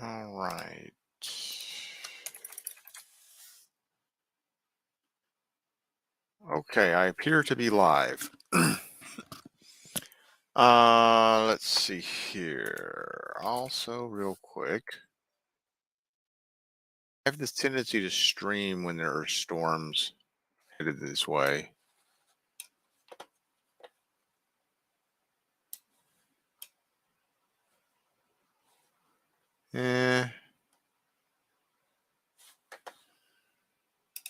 All right. Okay, I appear to be live. Let's see here. Also, real quick, I have this tendency to stream when there are storms headed this way. Eh,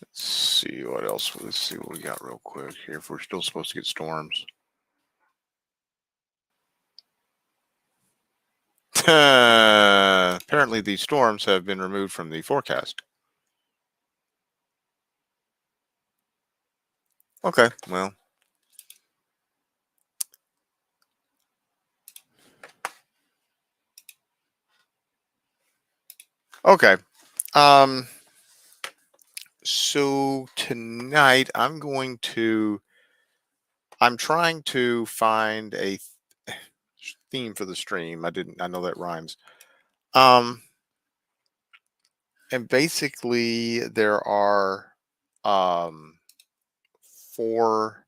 let's see what else. Let's see what we got real quick here. If we're still supposed to get storms. Apparently, these storms have been removed from the forecast. Okay, well, okay. Um, so tonight I'm trying to find a theme for the stream. I know that rhymes. Um, and basically there are um four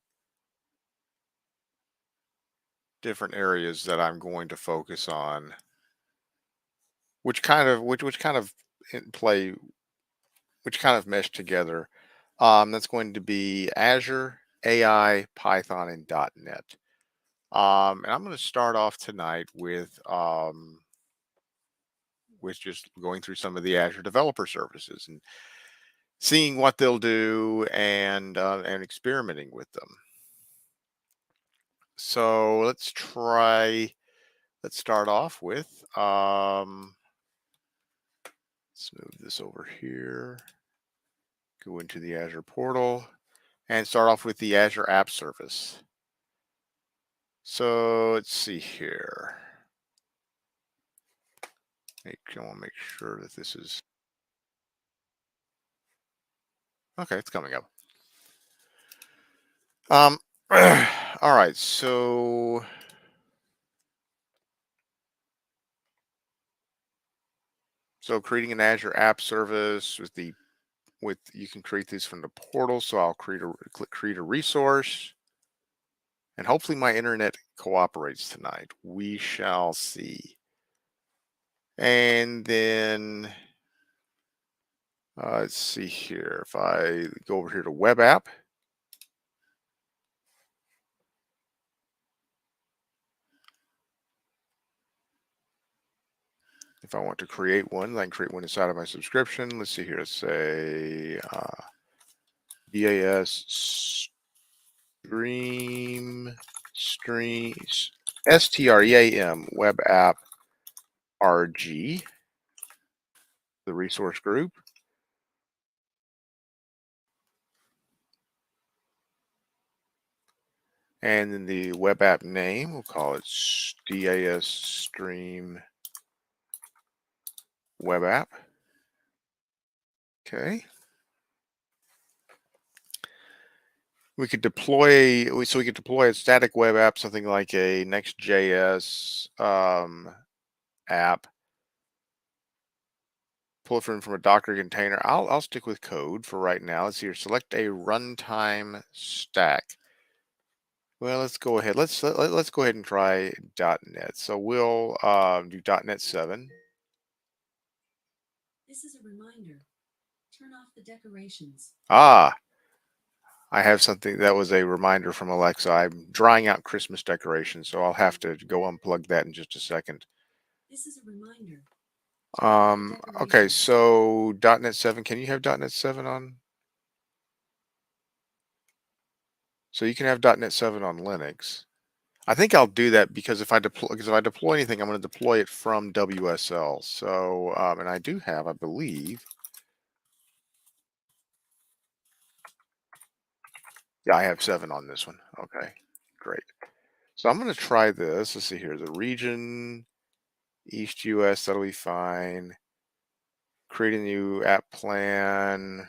different areas that I'm going to focus on, which kind of play which kind of mesh together. That's going to be Azure, AI, Python, and .NET. And I'm going to start off tonight with just going through some of the Azure developer services and seeing what they'll do and experimenting with them. So let's try. Let's start off with. Let's move this over here. Go into the Azure portal and start off with the Azure App Service. So let's see here. I want to make sure that this is okay. It's coming up. All right. So creating an Azure App Service with you can create these from the portal. So I'll click create a resource, and hopefully my internet cooperates tonight. We shall see. And then let's see here. If I go over here to web app, if I want to create one, I can create one inside of my subscription. Let's see here. Let's say DAS streams STREAM web app RG, the resource group. And then the web app name, we'll call it DAS Stream Web App. Okay. We could deploy a static web app, something like a Next.js app. Pull it from a Docker container. I'll stick with code for right now. Let's see here. Select a runtime stack. Well, let's go ahead. Let's go ahead and try .NET. So we'll do .NET 7. This is a reminder. Turn off the decorations. Ah, I have something that was a reminder from Alexa. I'm drying out Christmas decorations, so I'll have to go unplug that in just a second. This is a reminder. Okay, so .NET 7. Can you have .NET 7 on? So you can have .NET 7 on Linux. I think I'll do that because if I deploy anything, I'm going to deploy it from WSL. So, and I do have, I believe. Yeah, I have 7 on this one. Okay, great. So I'm going to try this. Let's see here. The region, East US, that'll be fine. Create a new app plan.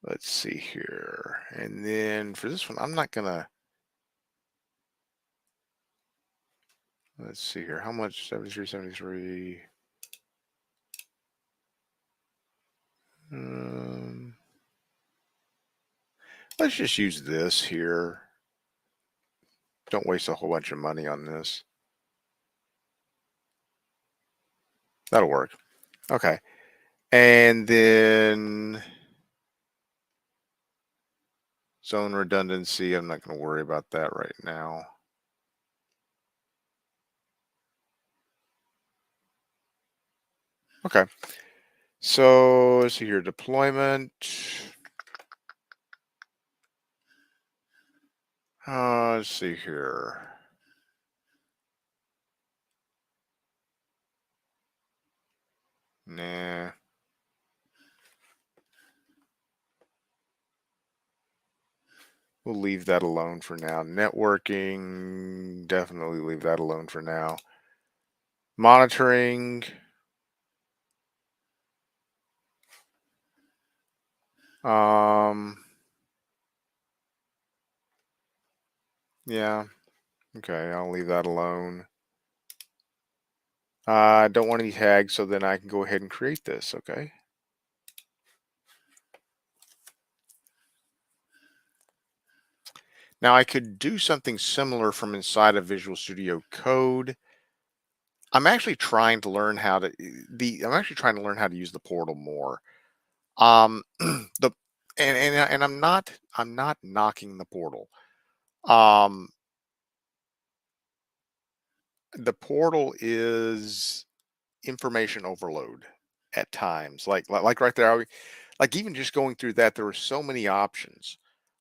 Let's see here. And then for this one, I'm not going to Let's see here. How much? 73, 73. Um, let's just use this here. Don't waste a whole bunch of money on this. That'll work. Okay. And then zone redundancy. I'm not going to worry about that right now. Okay. So let's see here. Deployment. Let's see here. Nah. We'll leave that alone for now. Networking, definitely leave that alone for now. Monitoring. Um, yeah. Okay, I'll leave that alone. I don't want any tags, so then I can go ahead and create this, okay? Now I could do something similar from inside of Visual Studio Code. I'm actually trying to learn how to I'm actually trying to learn how to use the portal more. The and I'm not knocking the portal. Um, the portal is information overload at times. Like right there, like even just going through that, there were so many options.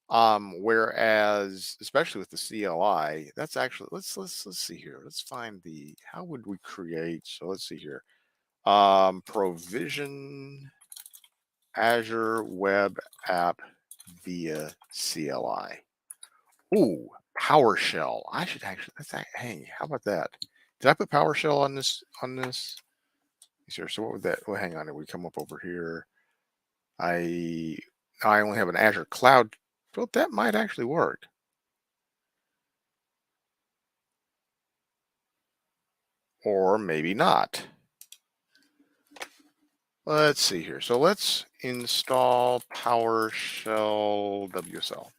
Whereas especially with the CLI, that's actually let's see here. Let's find the how would we create? So let's see here. Provision Azure Web App via CLI. Ooh, PowerShell. I should actually. Hey, how about that? Did I put PowerShell on this? On this? Here. So what would that? Well, hang on. We come up over here. I I only have an Azure Cloud. Well, that might actually work, or maybe not. Let's see here. So let's install PowerShell WSL.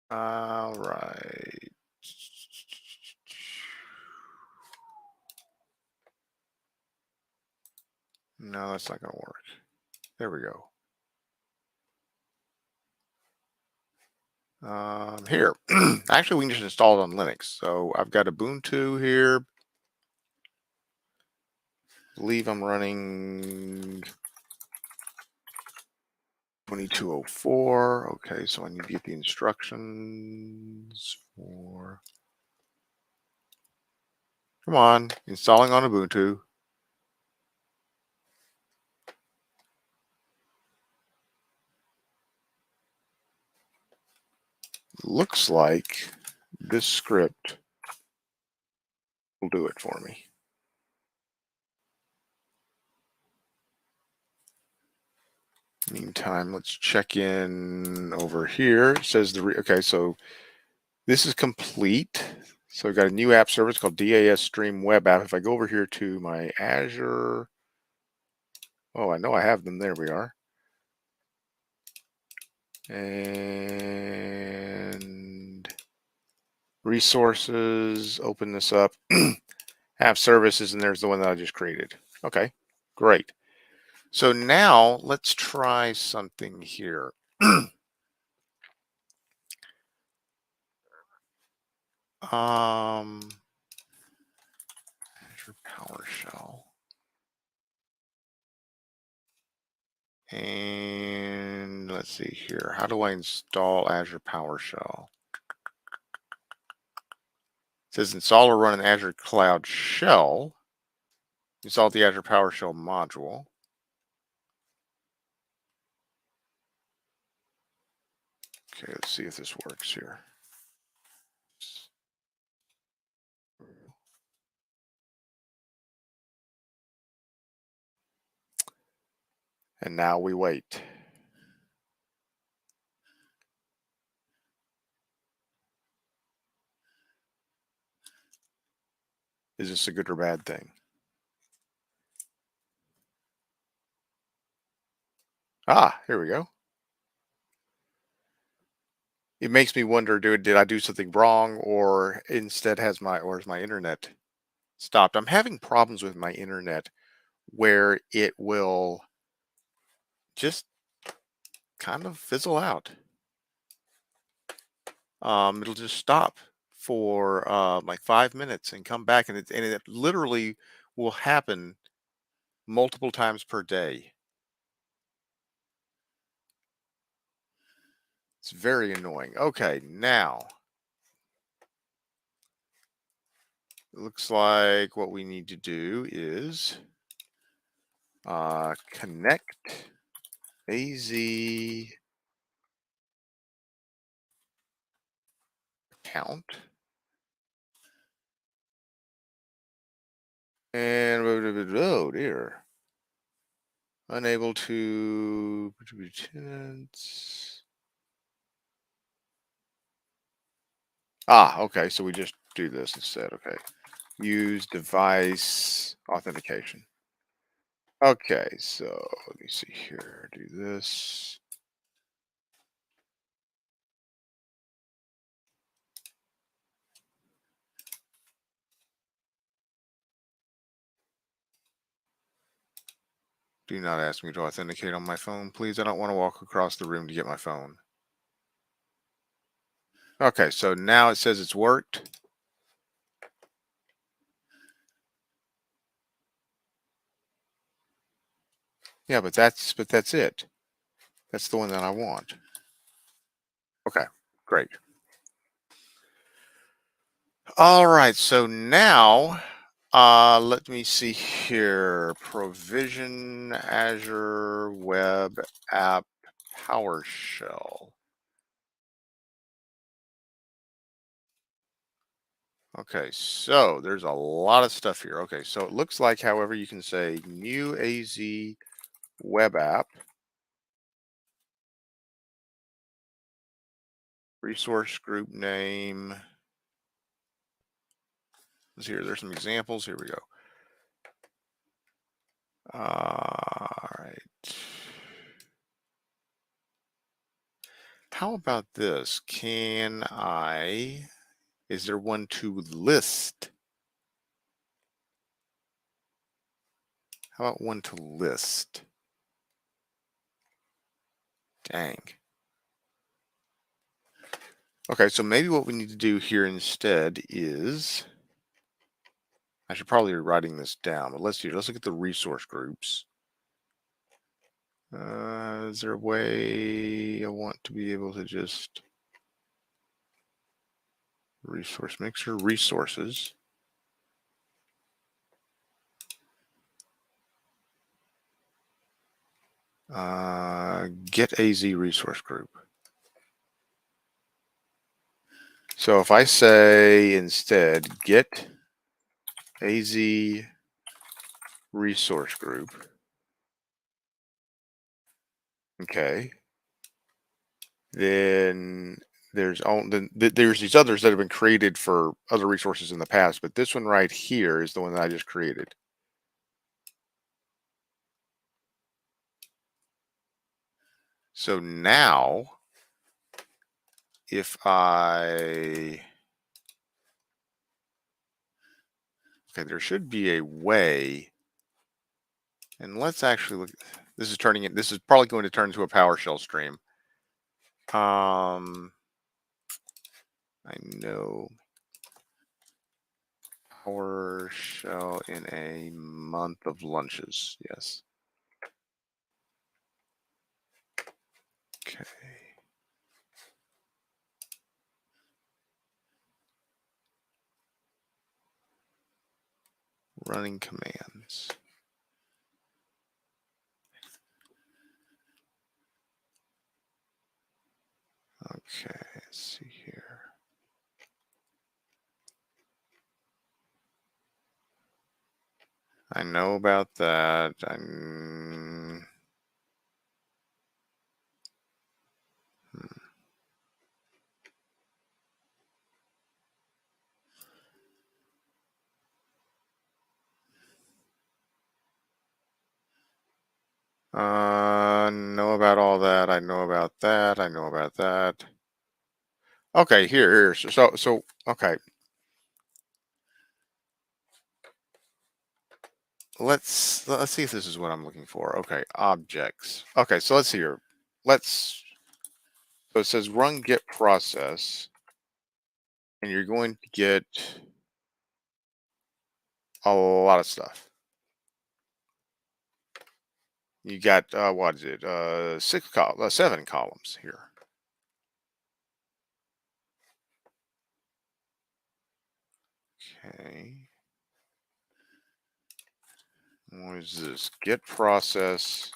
All right. No, that's not going to work. There we go. Here, actually, we can just install it on Linux. So I've got Ubuntu here. I believe I'm running 2204. Okay, so I need to get the instructions for. Come on, installing on Ubuntu. Looks like this script will do it for me. Meantime, let's check in over here. It says okay, so this is complete. So I've got a new app service called DAS Stream Web App. If I go over here to my Azure, oh, I know I have them. There we are. And resources, open this up. App services, and there's the one that I just created. Okay, great. So now let's try something here. Azure PowerShell. And let's see here. How do I install Azure PowerShell? It says install or run an Azure Cloud Shell. Install the Azure PowerShell module. Okay, let's see if this works here. And now we wait. Is this a good or bad thing? Ah, here we go. It makes me wonder, did I do something wrong, or instead has my internet stopped? I'm having problems with my internet where it will just kind of fizzle out. It'll just stop for like 5 minutes and come back, and it literally will happen multiple times per day. It's very annoying. Okay, now it looks like what we need to do is connect AZ account and oh dear, unable to tenants. Ah, okay, so we just do this instead. Okay, use device authentication. Okay, so let me see here. Do this. Do not ask me to authenticate on my phone, please. I don't want to walk across the room to get my phone. Okay, so now it says it's worked. Yeah, but that's it. That's the one that I want. Okay, great. All right, so now let me see here. Provision Azure Web App PowerShell. Okay, so there's a lot of stuff here. Okay, so it looks like, however, you can say new AZ web app, resource group name. Let's see here. There's some examples. Here we go. All right. How about this? Is there one to list? How about one to list? Dang. Okay, so maybe what we need to do here instead is, I should probably be writing this down, but let's look at the resource groups. Is there a way I want to be able to just resource mixer resources? Get AZ resource group. So if I say instead get AZ resource group, okay, then there's these others that have been created for other resources in the past, but this one right here is the one that I just created. So now, if I, okay, there should be a way, and let's actually look. This is probably going to turn into a PowerShell stream. I know PowerShell in a month of lunches. Yes. Okay. Running commands. Okay, let's see here. I know about that. Know about all that. I know about that. I know about that. Okay, here. So, okay. Let's see if this is what I'm looking for. Okay, objects. Okay, so let's see here. Let's So it says run get process, and you're going to get a lot of stuff. You got what is it? Seven columns here. Okay. What is this? Get process.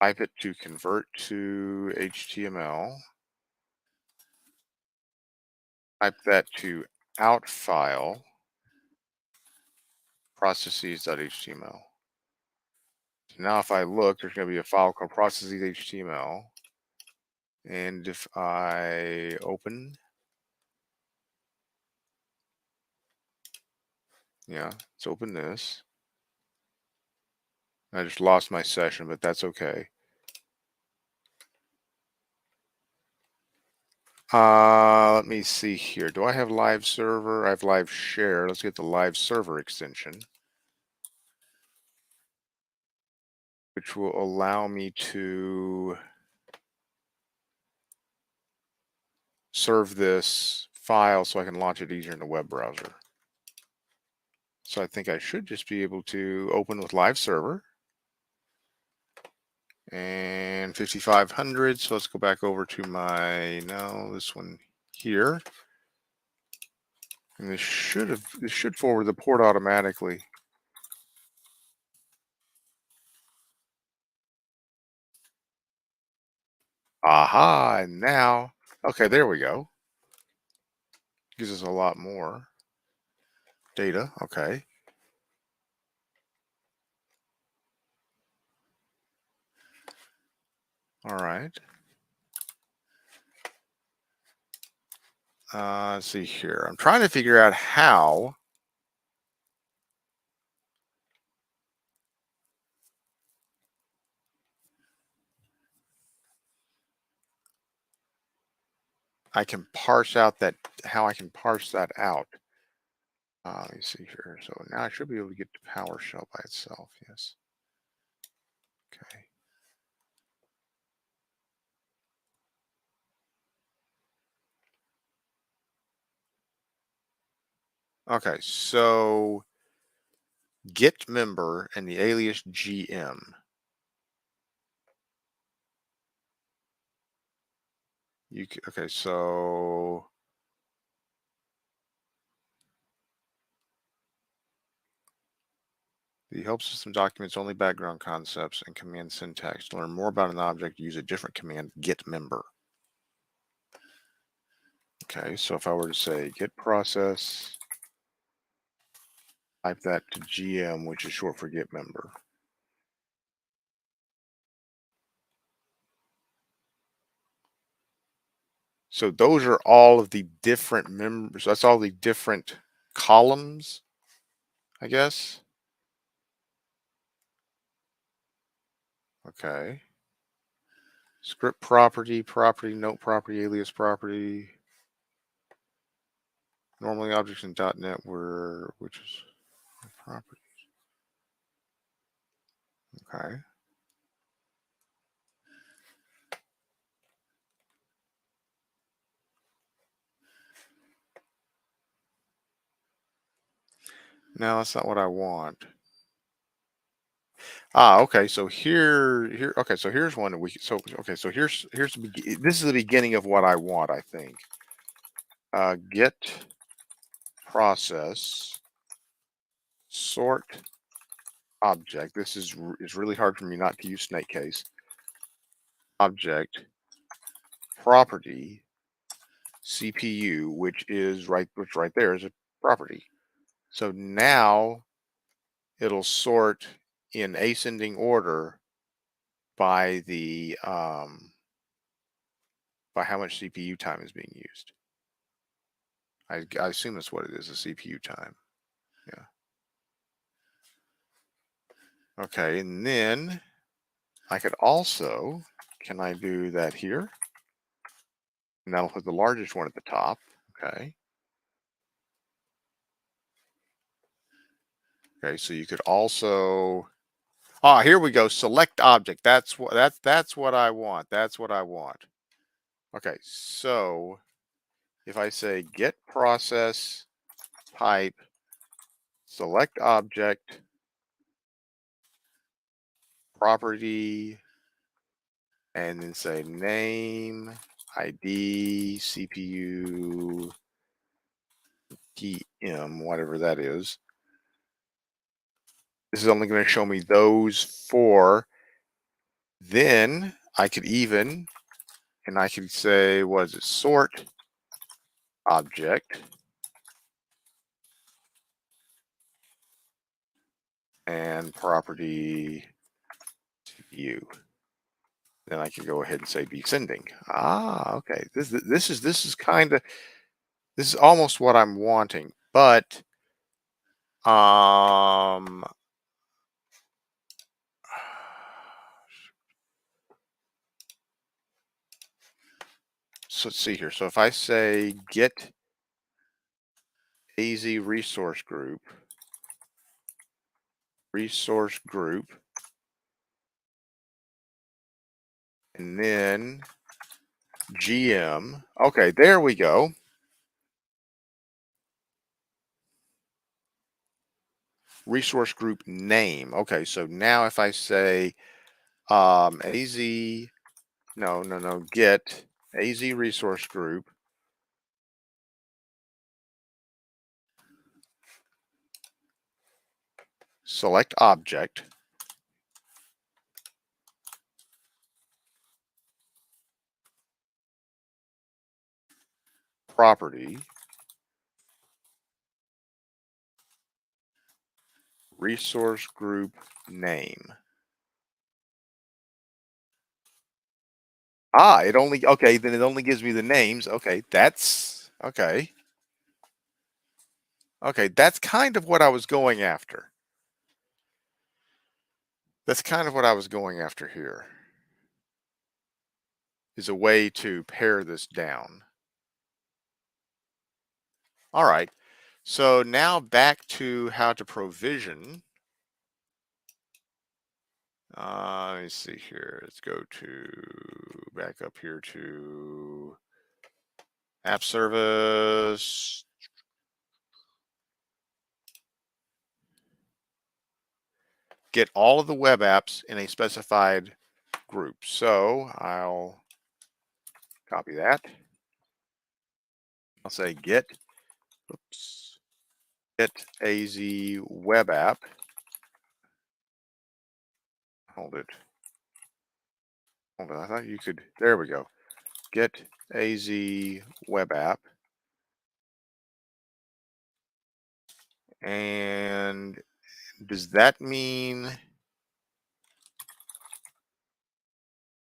Type it to convert to HTML. Type that to out file processes.html. So now if I look, there's going to be a file called processes.html. And if I open, yeah, let's open this. I just lost my session, but that's okay. Let me see here. Do I have live server? I have live share. Let's get the live server extension, which will allow me to serve this file so I can launch it easier in the web browser. So I think I should just be able to open with live server and 5500. So let's go back over to this one here. And this should forward the port automatically. Aha, and now, okay, there we go. Gives us a lot more data. Okay. All right. Let's see here. I'm trying to figure out how I can parse out how I can parse that out. Let me see here. So now I should be able to get to PowerShell by itself. Yes. Okay. Okay. So get member and the alias GM. Okay. So the help system documents only background concepts and command syntax. To learn more about an object, use a different command, get member. Okay, so if I were to say get process, type that to GM, which is short for get member. So those are all of the different members. That's all the different columns, I guess. Okay. Script property, note property, alias property. Normally objects in .NET which is properties. Okay. No, that's not what I want. Okay. So here. Okay. So here's one that okay. So here's this is the beginning of what I want. I think. Get process sort object. This is really hard for me not to use snake case. Object property CPU, which right there is a property. So now it'll sort in ascending order by the by how much CPU time is being used. I assume that's what it is, the CPU time. Yeah. Okay, and then I could also, can I do that here? And that'll put the largest one at the top. Okay. Okay, so you could also, here we go. Select object. That's what I want. That's what I want. Okay, so if I say get process type, select object, property, and then say name, ID, CPU, TM, whatever that is. This is only going to show me those four. Then I could even, and I could say, what is it, sort object and property CPU. Then I can go ahead and say descending. Okay. This is almost what I'm wanting, but um so let's see here. So if I say get AZ resource group, and then GM. Okay, there we go. Resource group name. Okay, so now if I say AZ, no, get AZ resource group, select object, property, resource group name. It only, okay, then it only gives me the names. Okay, that's okay. Okay, that's kind of what I was going after. That's kind of what I was going after here, is a way to pare this down. All right. So now back to how to provision. Let me see here. Let's go to back up here to app service. Get all of the web apps in a specified group. So I'll copy that. I'll say get, oops, get AZ web app. Hold it. Hold on. I thought you could. There we go. Get AZ web app. And does that mean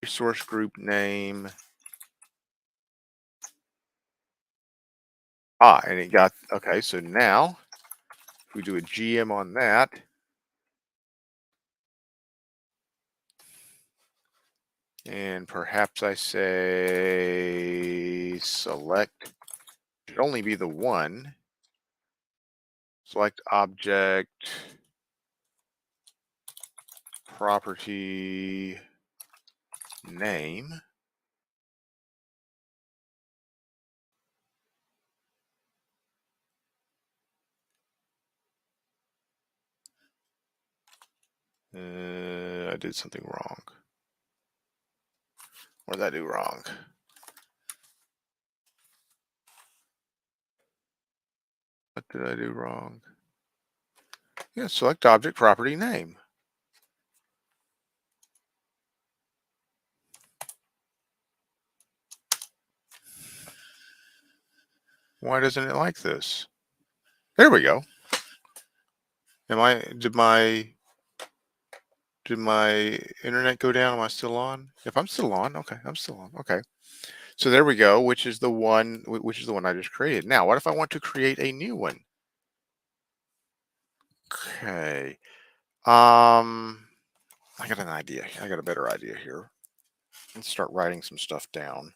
resource group name? And it got, okay, so now if we do a GM on that, and perhaps I say select, should only be the one, select object, property name. I did something wrong. What did I do wrong? What did I do wrong? Yeah, select object property name. Why doesn't it like this? There we go. Did my internet go down? Am I still on? If I'm still on, okay, I'm still on. Okay. So there we go, which is the one I just created. Now, what if I want to create a new one? Okay. I got an idea. I got a better idea here. Let's start writing some stuff down.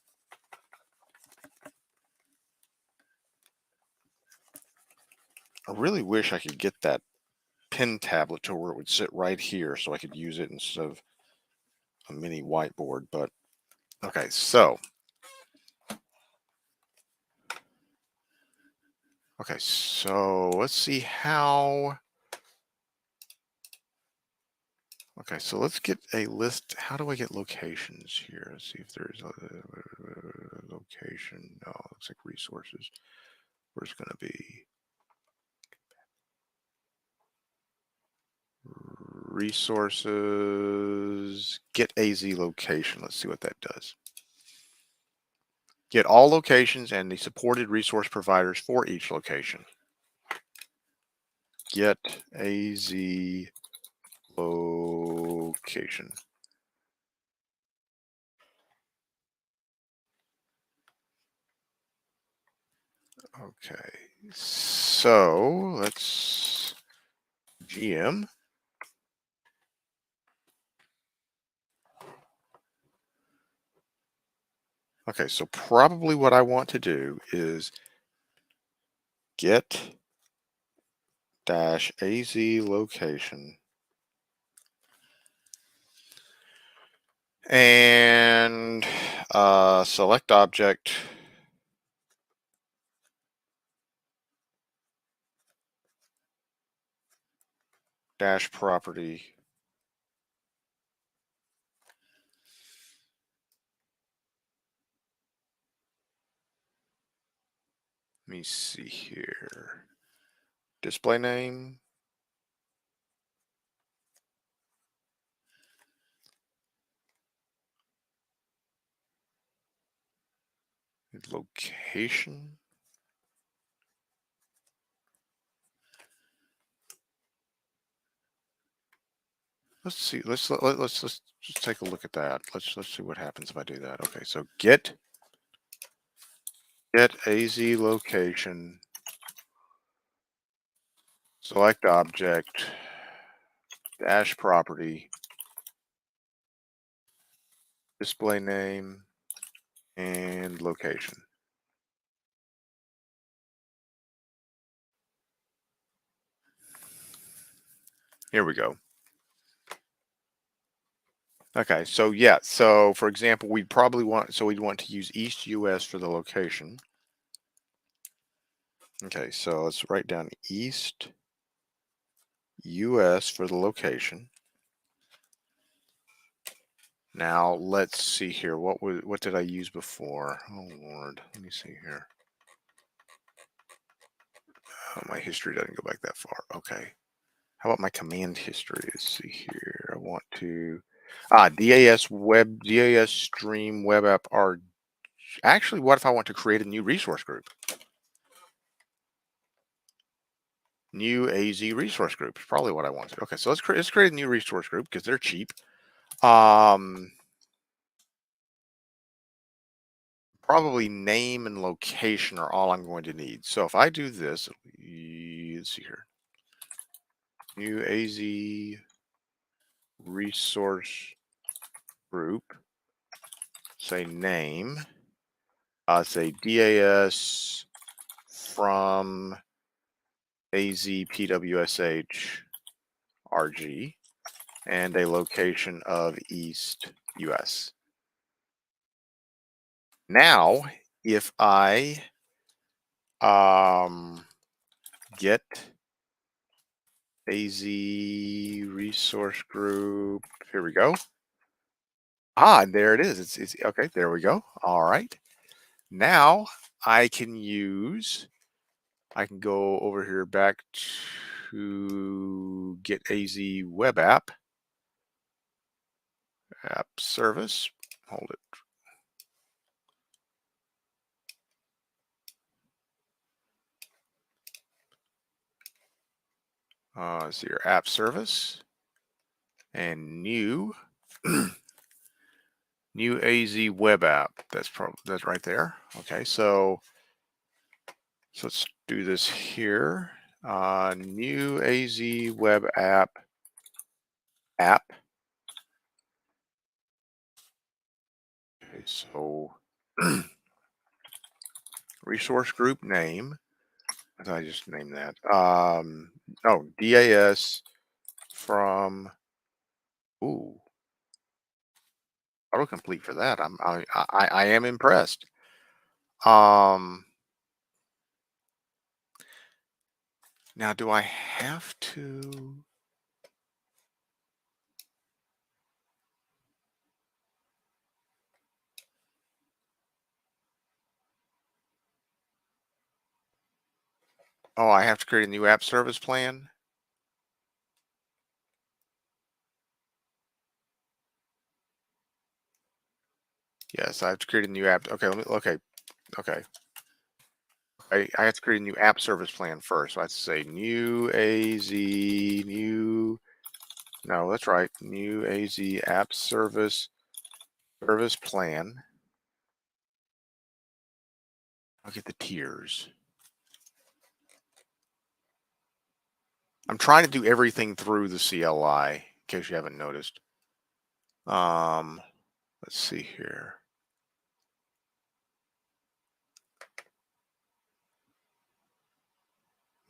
I really wish I could get that pen tablet to where it would sit right here so I could use it instead of a mini whiteboard. But okay, so let's see how. Okay, so let's get a list. How do I get locations here? Let's see if there's a location. No, looks like resources. Where's it going to be? Resources. Get AZ location. Let's see what that does. Get all locations and the supported resource providers for each location. Get AZ location. Okay, so let's GM. Okay, so probably what I want to do is get dash AZ location and select object dash property. Let me see here. Display name. Location. Let's see. Let's just take a look at that. Let's see what happens if I do that. Okay, so get AZ location. Select object dash property. Display name and location. Here we go. Okay, so yeah, so for example, we'd want to use East US for the location. Okay, so let's write down East US for the location. Now let's see here. What did I use before? Oh Lord, let me see here. Oh, my history doesn't go back that far. Okay. How about my command history? Let's see here. I want to DAS stream web app are actually, what if I want to create a new resource group? New AZ resource group is probably what I wanted. Okay, so let's create a new resource group because they're cheap. Probably name and location are all I'm going to need. So if I do this, let's see here. New AZ resource group. Say name. Say DAS from AZPWSH RG and a location of East US. Now, if I get AZ resource group, here we go. And there it is. It's okay. There we go. All right. Now I can go over here back to get AZ web app service. Hold it. So your app service and new new AZ web app. That's right there. Okay, so let's do this here. New AZ web app app. Okay, so resource group name. I thought I just named that. No, DAS from, ooh, autocomplete for that. I am impressed. Um, Now do I have to? Oh, I have to create a new app service plan. Yes, I have to create a new app. Okay, okay. I have to create a new app service plan first. So I have to say new AZ, new, no, that's right, new AZ app service plan. I'll get the tiers. I'm trying to do everything through the CLI, in case you haven't noticed. Let's see here.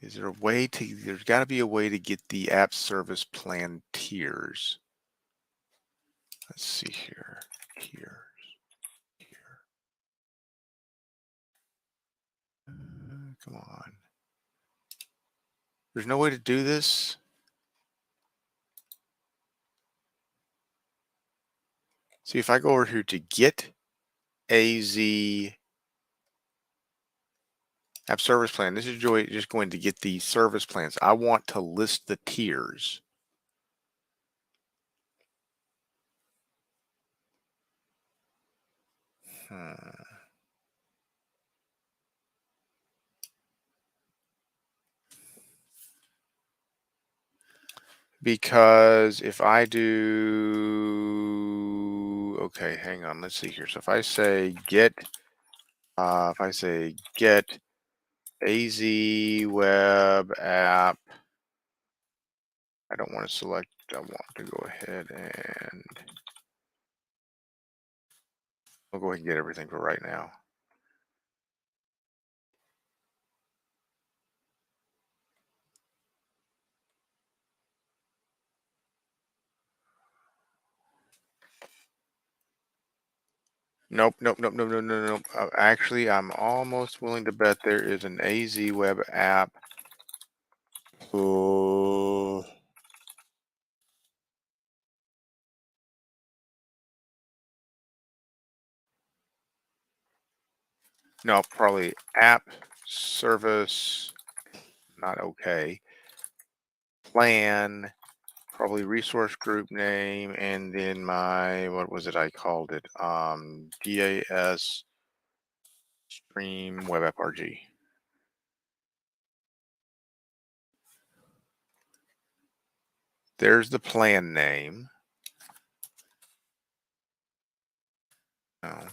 Is there a way to, there's got to be a way to get the app service plan tiers. Let's see here. Tiers. Here. Come on. There's no way to do this. See, if I go over here to get AZ app service plan, this is just going to get the service plans. I want to list the tiers. Because if I do, okay, hang on, let's see here. So if I say get AZ web app, I don't want to select, I want to go ahead and I'll go ahead and get everything for right now. Nope. Actually, I'm almost willing to bet there is an AZ web app. Oh. No, probably app service, not okay. Plan, probably resource group name, and then my, what was it I called it? DAS stream web app RG. There's the plan name. Oh.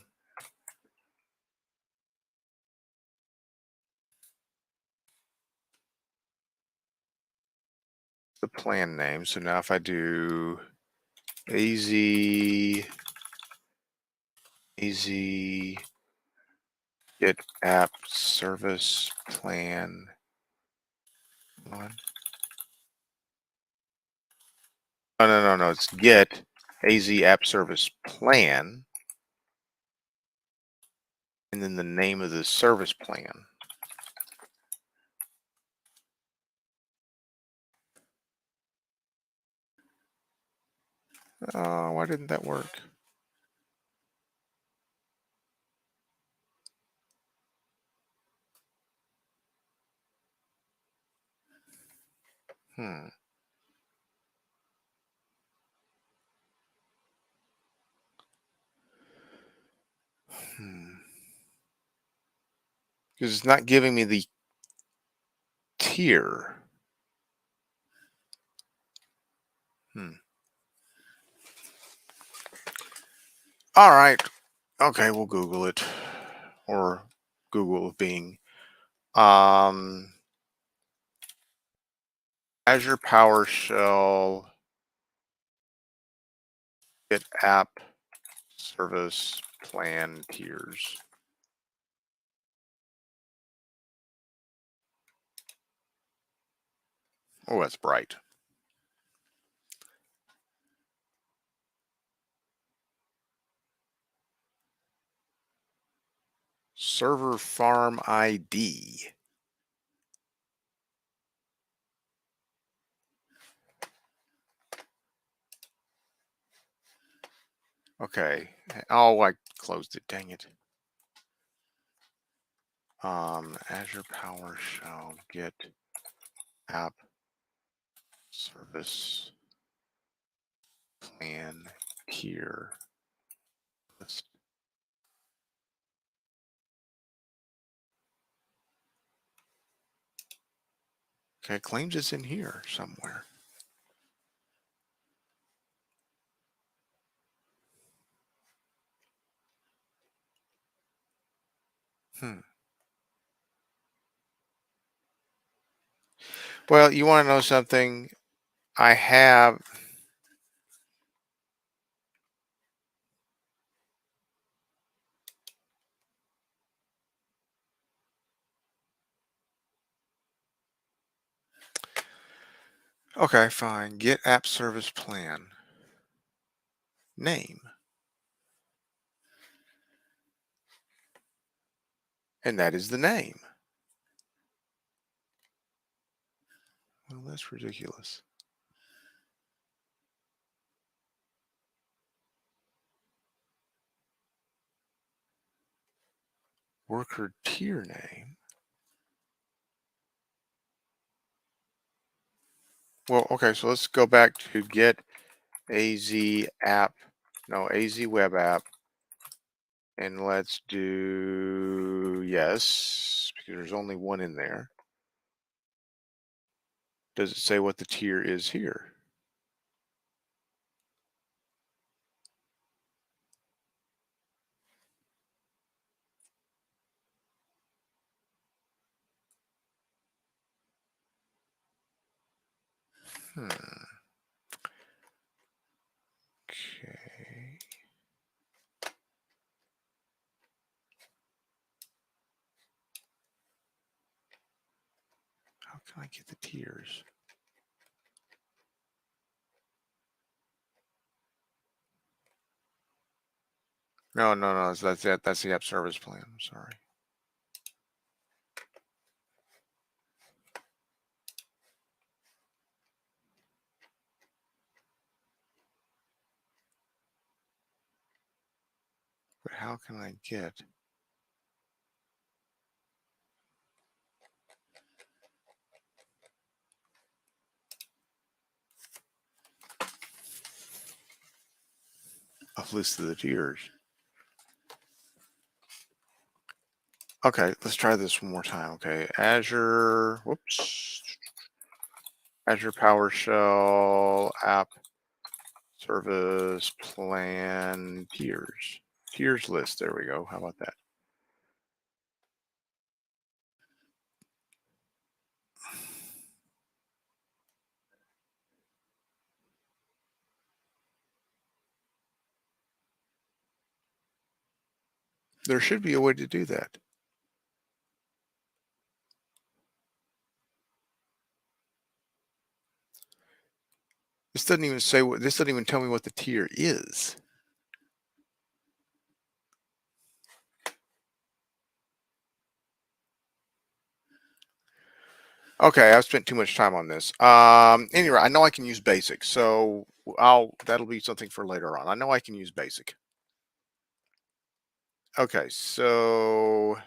The plan name. So now if I do AZ get app service plan one. No. It's get AZ app service plan, and then the name of the service plan. Oh, why didn't that work? Hmm. Because it's not giving me the tier. All right. Okay, we'll Google it, or Google Bing. Azure PowerShell get app service plan tiers. Oh, that's bright. Server farm ID. Okay. Oh, I closed it. Dang it. Azure PowerShell get app service plan tier list. Okay, claims it's in here somewhere. Well, you want to know something? I have. Okay, fine. Get app service plan name. And that is the name. Well, that's ridiculous. Worker tier name. Well, okay, so let's go back to get AZ app, no, AZ web app, and let's do yes, because there's only one in there. Does it say what the tier is here? Hmm. Okay. How can I get the tiers? No, no, no. That's it. That's the app service plan. I'm sorry. But how can I get? A list of the tiers. Okay, let's try this one more time. Okay, Azure. Whoops. Azure PowerShell app service plan tiers. Tiers list. There we go. How about that? There should be a way to do that. This doesn't even say what. This doesn't even tell me what the tier is. Okay, I've spent too much time on this. Anyway, I know I can use basic, so that'll be something for later on. I know I can use basic. Okay, so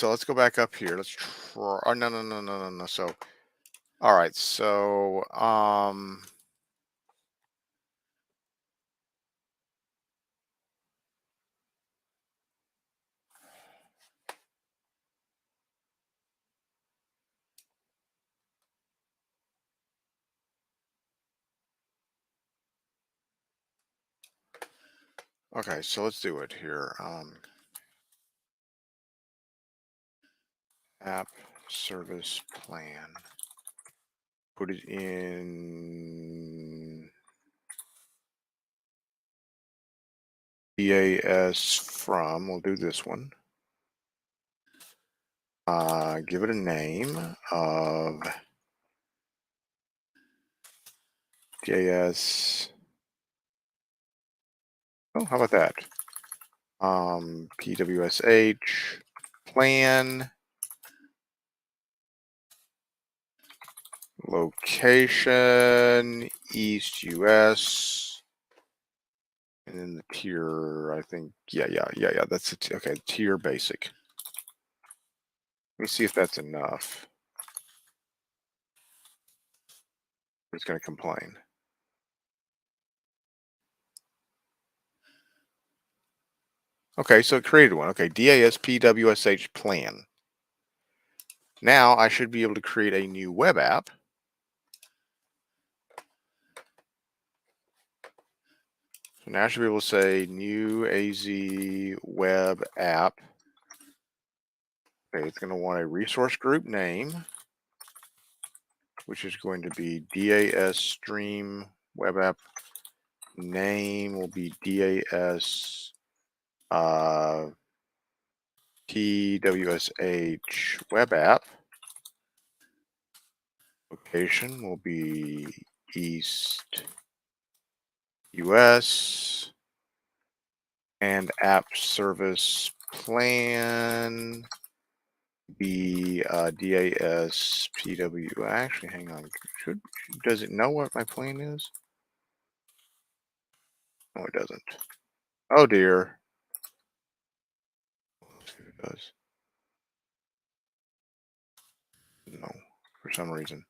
let's go back up here. Let's try. Oh, no, no, no, no, no, no. So, all right. So, okay. So let's do it here. App service plan. put it in DAS from, we'll do this one. Give it a name of DAS. Oh, how about that? PWSH plan location East US, and then the tier, I think, yeah, that's it. Okay, tier basic. Let me see if that's enough. It's going to complain. Okay, so it created one. Okay, DAS PWSH plan. Now I should be able to create a new web app. So now I should be able to say new AZ web app. Okay, it's going to want a resource group name, which is going to be DAS stream web app. Name will be DAS PWSH web app. Location will be East US, and app service plan be DAS PW. Actually, hang on. Does it know what my plan is? No, it doesn't. Oh dear. Let's see if it does. No, for some reason.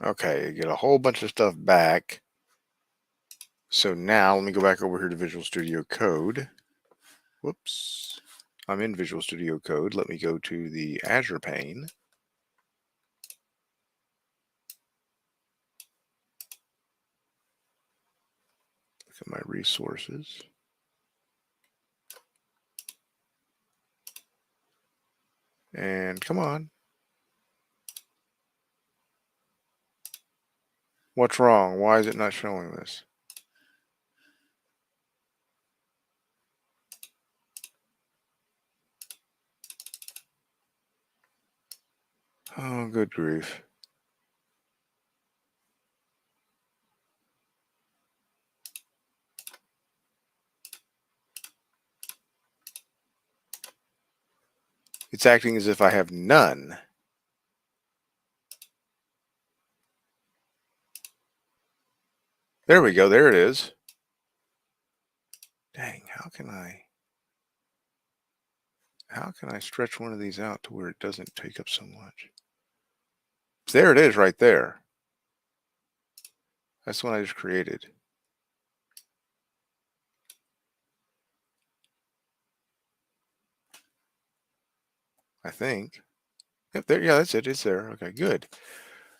Okay, get a whole bunch of stuff back. So now let me go back over here to Visual Studio Code. Whoops. I'm in Visual Studio Code. Let me go to the Azure pane. Look at my resources. And come on. What's wrong? Why is it not showing this? Oh, good grief. It's acting as if I have none. There we go. There it is. Dang, how can I stretch one of these out to where it doesn't take up so much? There it is right there. That's the one I just created. I think. Yep, there. Yeah, that's it. It's there. Okay, good.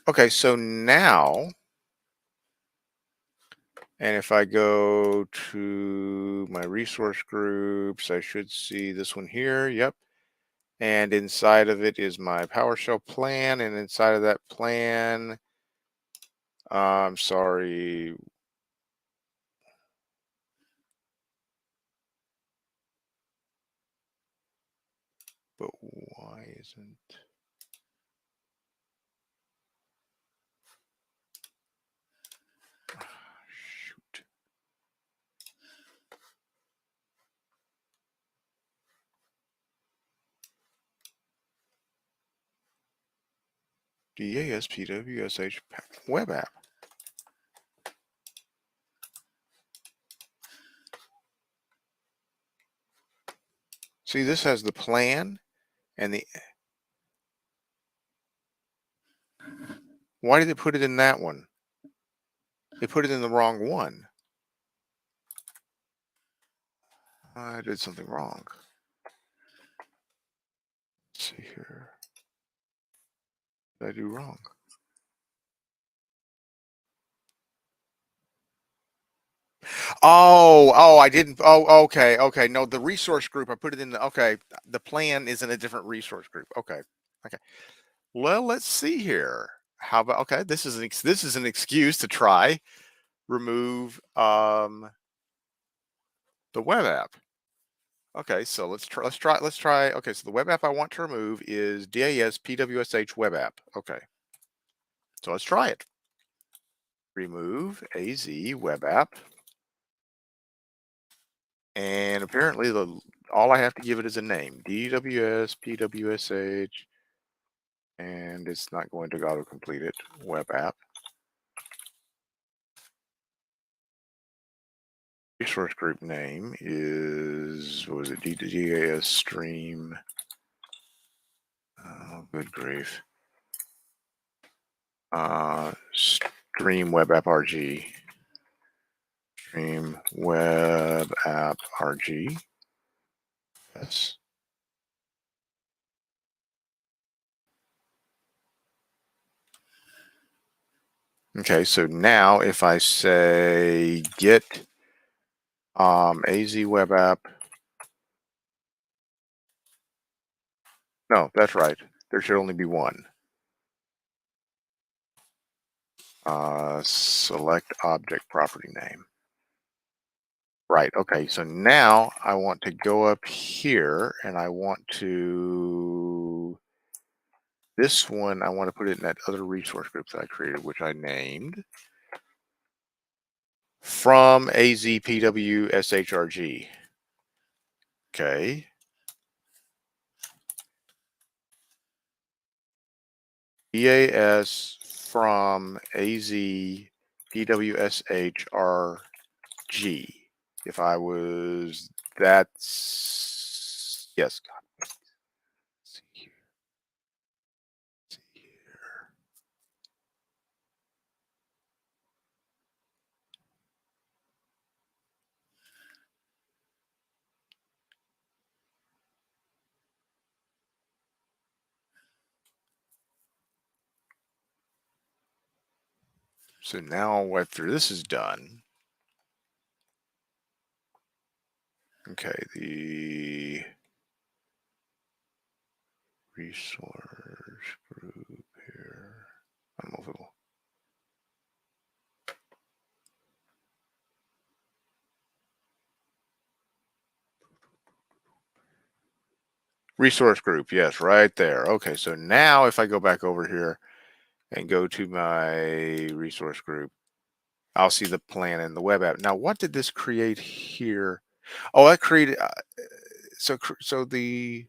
Okay, so now, and if I go to my resource groups, I should see this one here. Yep. And inside of it is my PowerShell plan. And inside of that plan, I'm sorry. But why isn't... Shoot. DASPWSH web app. See, this has the plan and the. Why did it put it in that one? They put it in the wrong one. I did something wrong. Let's see here. What did I do wrong? Oh, I didn't. Oh, okay. No, the resource group, I put it in the, okay. The plan is in a different resource group. Okay. Well, let's see here. How about, okay, this is an excuse to try remove the web app. Okay, so let's try. Okay, so the web app I want to remove is DAS PWSH web app. Okay. So let's try it. Remove AZ web app. And apparently all I have to give it is a name, DWS PWSH, and it's not going to auto-complete it, web app. Resource group name is, what was it, DAS stream. Oh, good grief. Stream web app RG. Stream web app RG. Yes. Okay, so now if I say get AZ web app. No, that's right. There should only be one. Select object property name. Right. Okay. So now I want to go up here and I want to, this one, I want to put it in that other resource group that I created, which I named from AZPWSHRG. Okay. EAS from AZPWSHRG. If I was, that's, yes. God. Let's see here. Let's see here. So now after this is done, okay, the resource group here, I don't know if it'll, resource group, yes, right there. Okay, so now if I go back over here and go to my resource group, I'll see the plan in the web app. Now, what did this create here? Oh, I created, so the,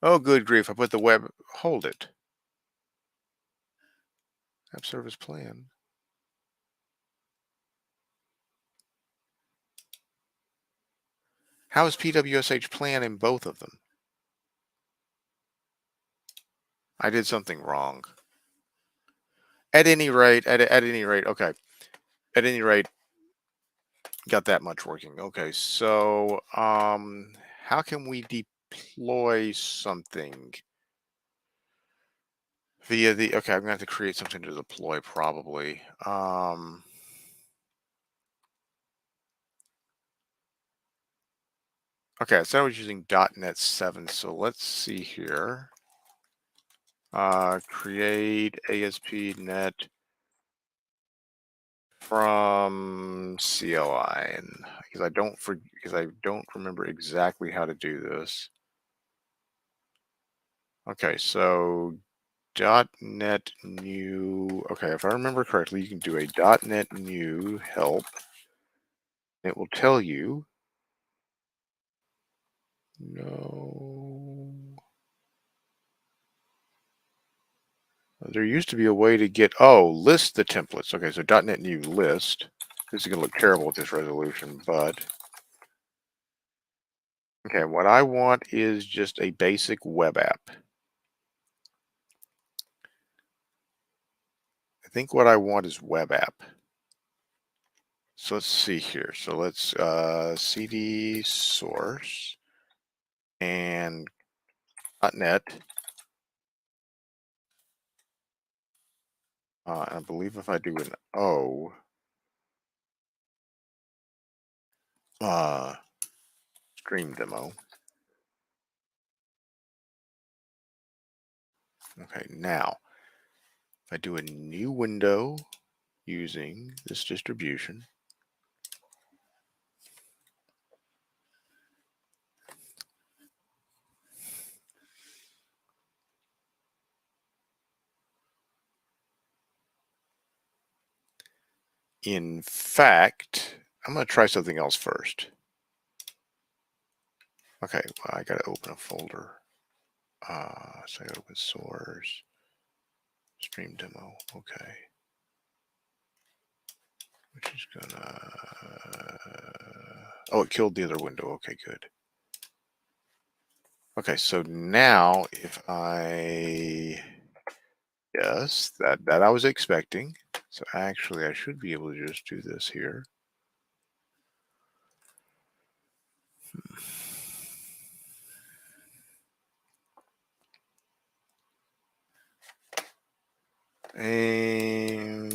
oh, good grief, I put the web, hold it. App service plan. How is PWSH plan in both of them? I did something wrong. At any rate, okay. At any rate, got that much working. Okay, so how can we deploy something via the, okay, I'm gonna have to create something to deploy probably. Okay, so I was using .NET 7, so let's see here. Create ASP.NET from CLI, and because I don't remember exactly how to do this. Okay, so .NET new. Okay, if I remember correctly, you can do a .NET new help. It will tell you. No. There used to be a way to get, list the templates. Okay, so .NET new list. This is going to look terrible with this resolution, but Okay, what I want is just a basic web app. I think what I want is web app. So let's see here. So let's cd source and .NET. And I believe if I do an O, uh, stream demo. Okay, now if I do a new window using this distribution, in fact, I'm going to try something else first. Okay, well, I got to open a folder. Say open source, stream demo. Okay. Which is gonna, oh, it killed the other window. Okay, good. Okay, so now if I, yes, that I was expecting. So actually I should be able to just do this here. And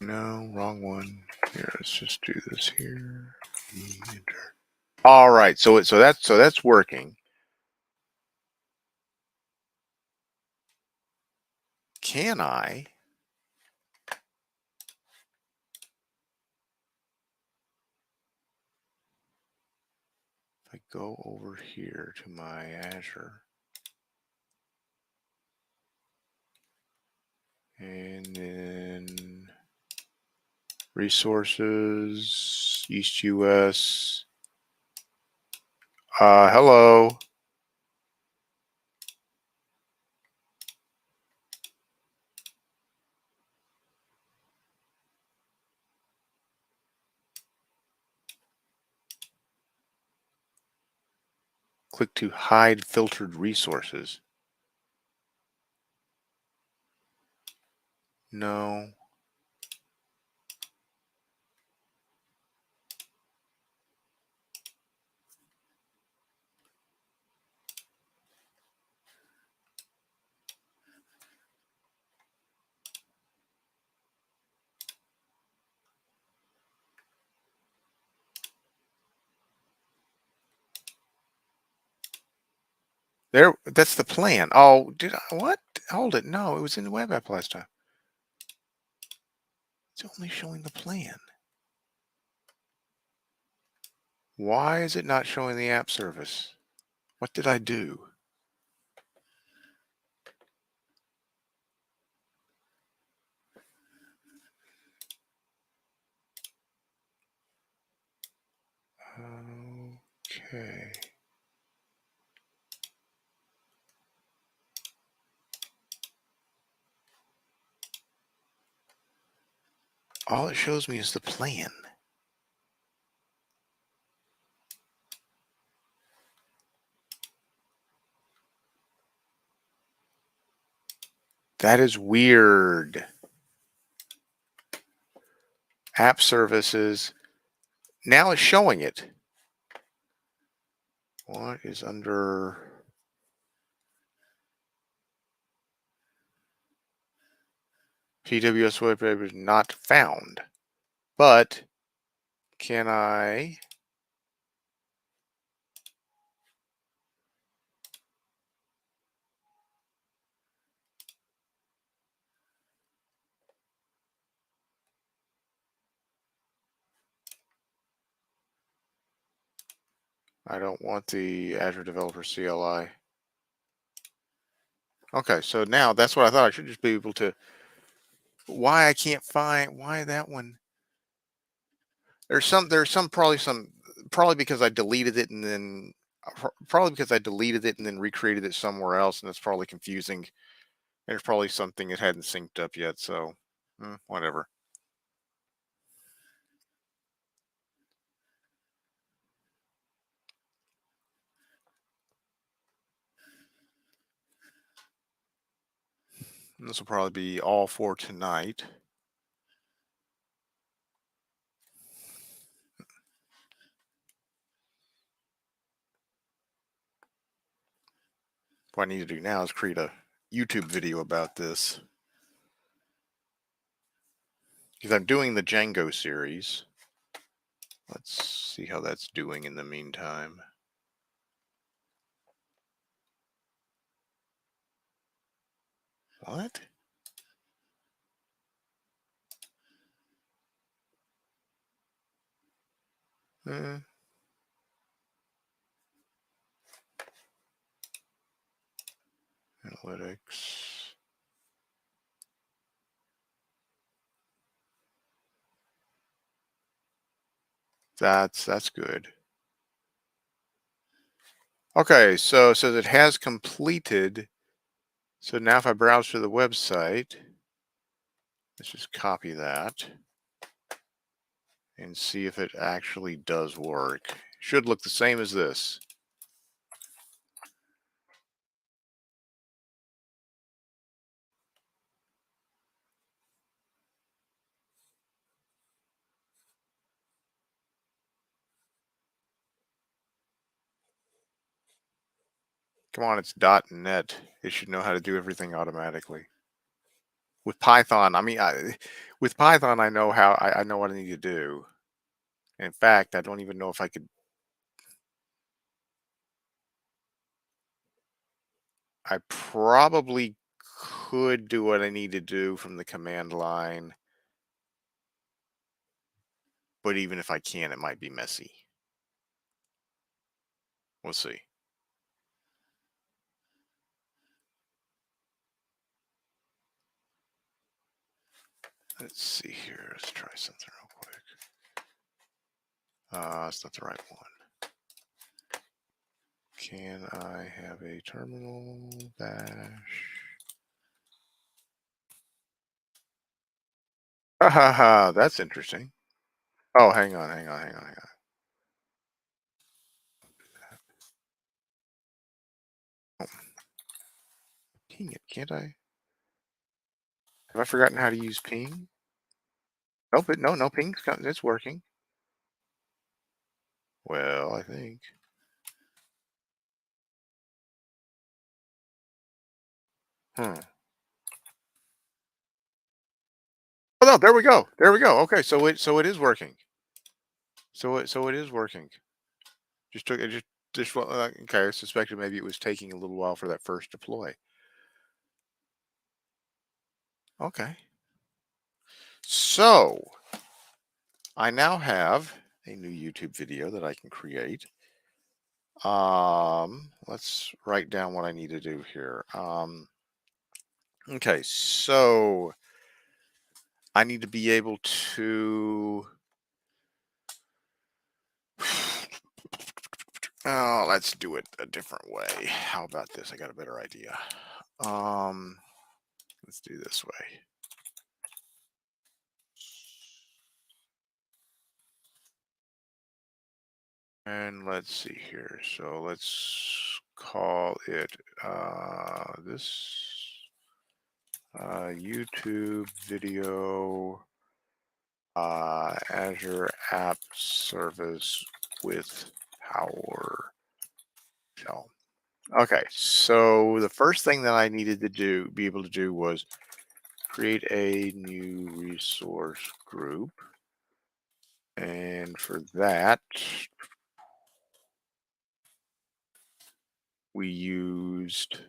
no, wrong one. Here, let's just do this here. Enter. All right, so that's working. Can I? If I go over here to my Azure and then resources, East US. Hello. Click to hide filtered resources. No. There, that's the plan. Oh, did I, what? Hold it. No, it was in the web app last time. It's only showing the plan. Why is it not showing the app service? What did I do? Okay. All it shows me is the plan. That is weird. App services. Now it's showing it. What is under PWS web app is not found. But can I? I don't want the Azure Developer CLI. Okay, so now that's what I thought. I should just be able to. Why I can't find? Why that one? There's some probably because I deleted it and then probably because I deleted it and then recreated it somewhere else, and it's probably confusing. There's probably something that hadn't synced up yet, so whatever. This will probably be all for tonight. What I need to do now is create a YouTube video about this. Because I'm doing the Django series. Let's see how that's doing in the meantime. What? Hmm. Analytics. That's good. Okay, so it says it has completed. So now if I browse to the website, let's just copy that and see if it actually does work. Should look the same as this. Come on, it's .NET. It should know how to do everything automatically. With Python, I mean, with Python, I know how I know what I need to do. In fact, I don't even know if I could. I probably could do what I need to do from the command line, but even if I can, it might be messy. We'll see. Let's see here. Let's try something real quick. It's not the right one. Can I have a terminal bash? Ha ha ha, that's interesting. Oh, hang on, hang on, hang on, hang on. Oh, ping it, can't I? Have I forgotten how to use ping? Nope, no, it's working. Well, I think. Hmm. Oh no, there we go. There we go. Okay, so it is working. So it is working. Just took it just okay. I suspected maybe it was taking a little while for that first deploy. Okay. So I now have a new YouTube video that I can create. Let's write down what I need to do here. Okay, so I need to be able to. Oh, let's do it a different way. How about this? I got a better idea. Um, let's do this way. And let's see here. So let's call it this YouTube video Azure App Service with PowerShell. Okay, so the first thing that I needed to be able to do was create a new resource group. And for that, we used,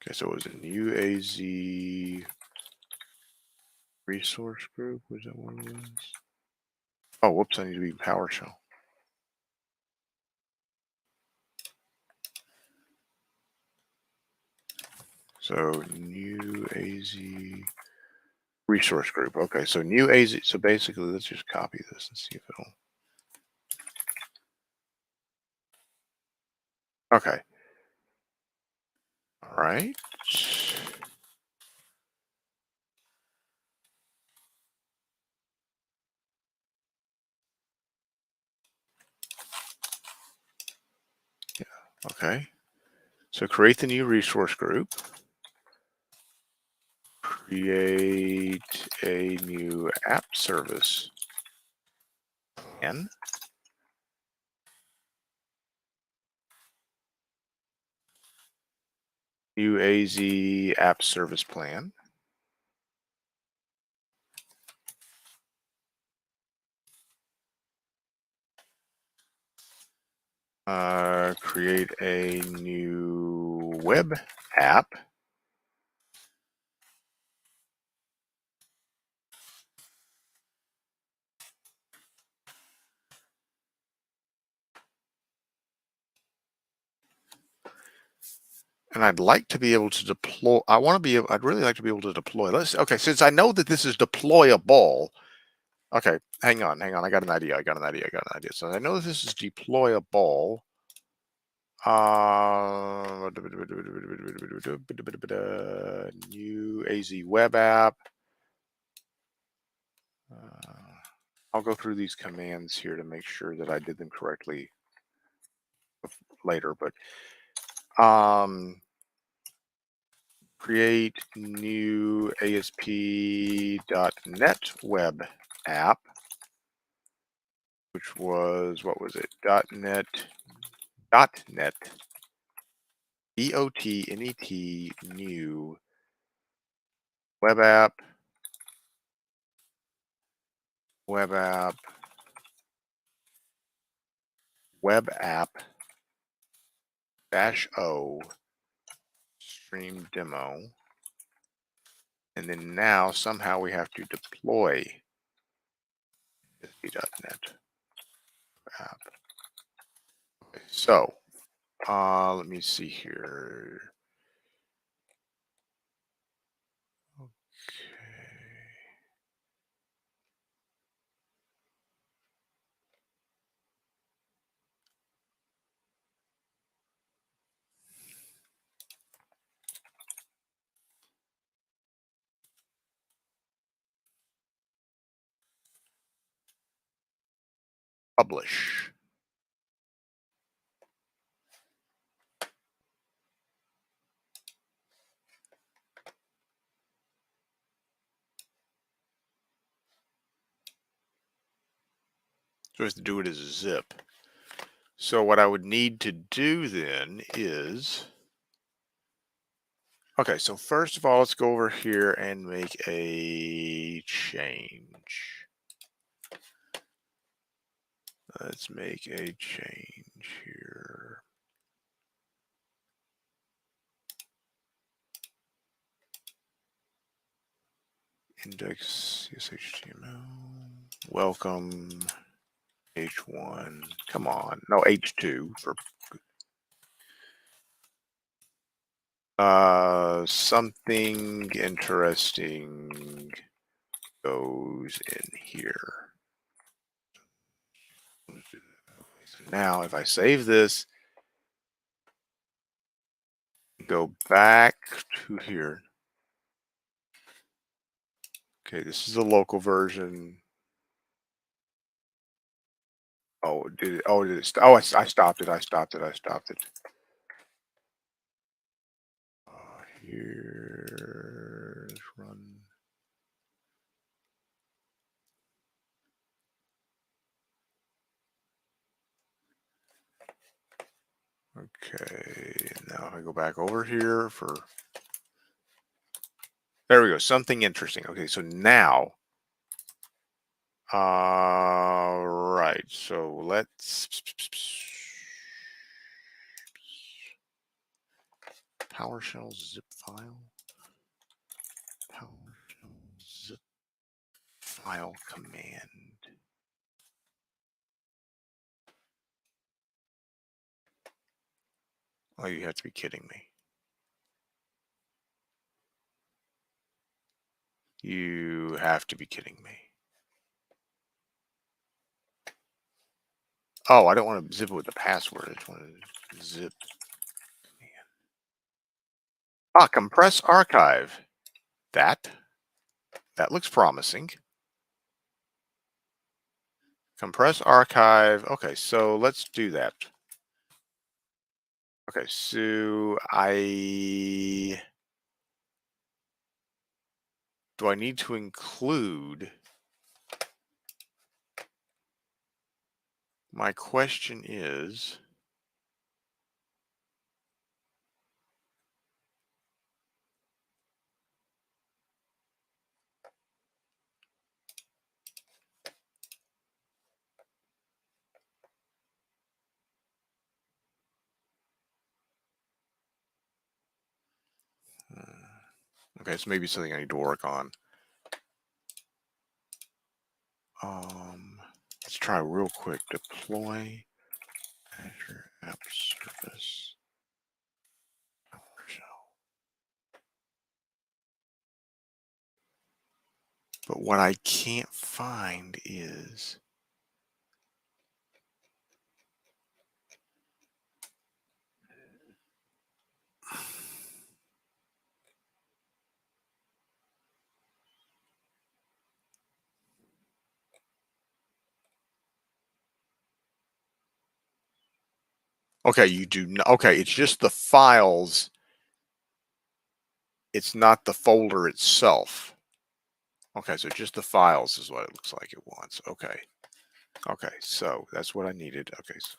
okay, so it was a new AZ resource group. Was that one of those? Oh, whoops, I need to be PowerShell. So new AZ resource group. Okay, so new AZ. So basically, let's just copy this and see if it'll. Okay. All right. Yeah. Okay. So create the new resource group. Create a new app service plan. New AZ app service plan. Create a new web app. And I'd like to be able to deploy. I'd really like to be able to deploy. Okay, since I know that this is deployable. Okay, hang on. I got an idea. So I know this is deployable. New AZ web app. I'll go through these commands here to make sure that I did them correctly later, but create new ASP.NET web app, which was, what was it? .NET, .NET, new web app, web app -o stream demo. And then now somehow we have to deploy ASP.NET app. Okay, so let me see here. Okay. Publish. So we have to do it as a zip. So what I would need to do then is, okay, so first of all, let's go over here and make a change. Let's make a change here. Index CSHTML. Welcome H1. Come on. No, H2 for something interesting goes in here. So now if I save this, go back to here. Okay, this is the local version. Oh, did it? Oh, did it? Oh, I stopped it. I stopped it. Here, let's run. Okay, now if I go back over here for, there we go, something interesting. Okay, so now, right, so let's, PowerShell zip file, PowerShell zip file command. Oh, you have to be kidding me. You have to be kidding me. Oh, I don't want to zip it with the password. I just want to zip. Ah, compress archive. That looks promising. Compress archive. Okay, so let's do that. Okay, so do I need to include, my question is, okay, so maybe something I need to work on. Um, let's try real quick. Deploy Azure App Service. But what I can't find is, okay, you do not, okay, it's just the files. It's not the folder itself. Okay, so just the files is what it looks like it wants. Okay. Okay, so that's what I needed. Okay. So,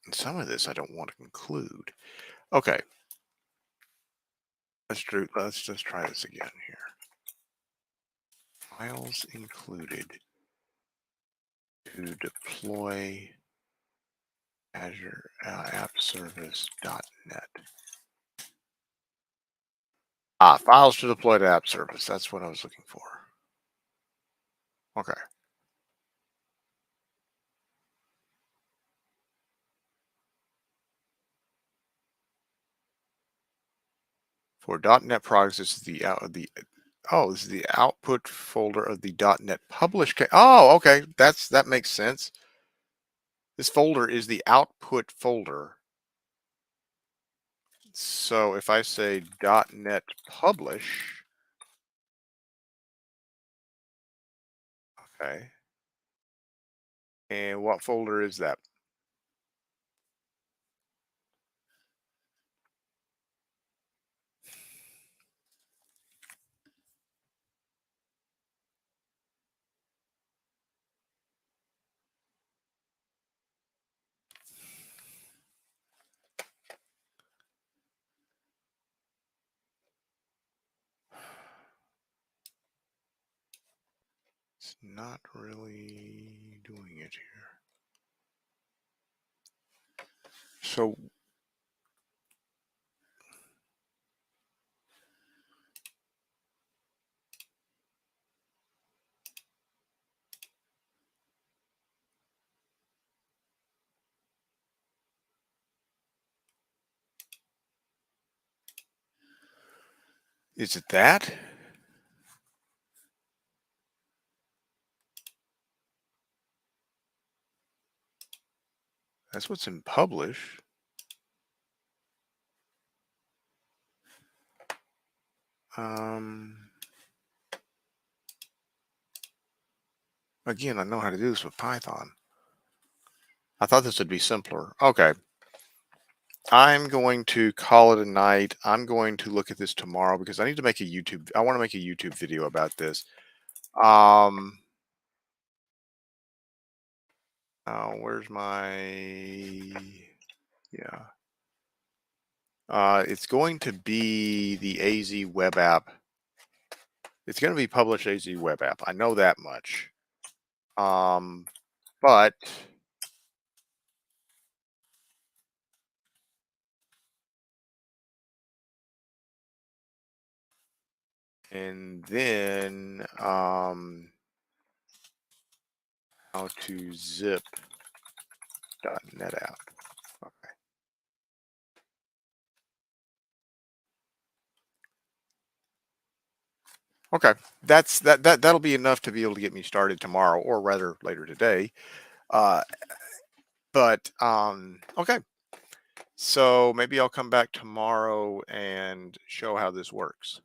and some of this I don't want to include. Okay. Let's just try this again here. Files included to deploy Azure App Service.net. Files to deploy to app service. That's what I was looking for. Okay. For .NET products, this is this is the output folder of the .NET publish. Oh, okay. That makes sense. This folder is the output folder. So if I say .NET publish, okay, and what folder is that? It's not really doing it here. So is it that? That's what's in publish. Um, Again, I know how to do this with Python. I thought this would be simpler. Okay. I'm going to call it a night. I'm going to look at this tomorrow because I need to make a I want to make a YouTube video about this. Um, Where's my, yeah. It's going to be the AZ web app. It's going to be published AZ web app. I know that much. But and then how to zip .NET app. Okay. Okay. That'll be enough to be able to get me started tomorrow, or rather later today. Uh, but okay. So maybe I'll come back tomorrow and show how this works.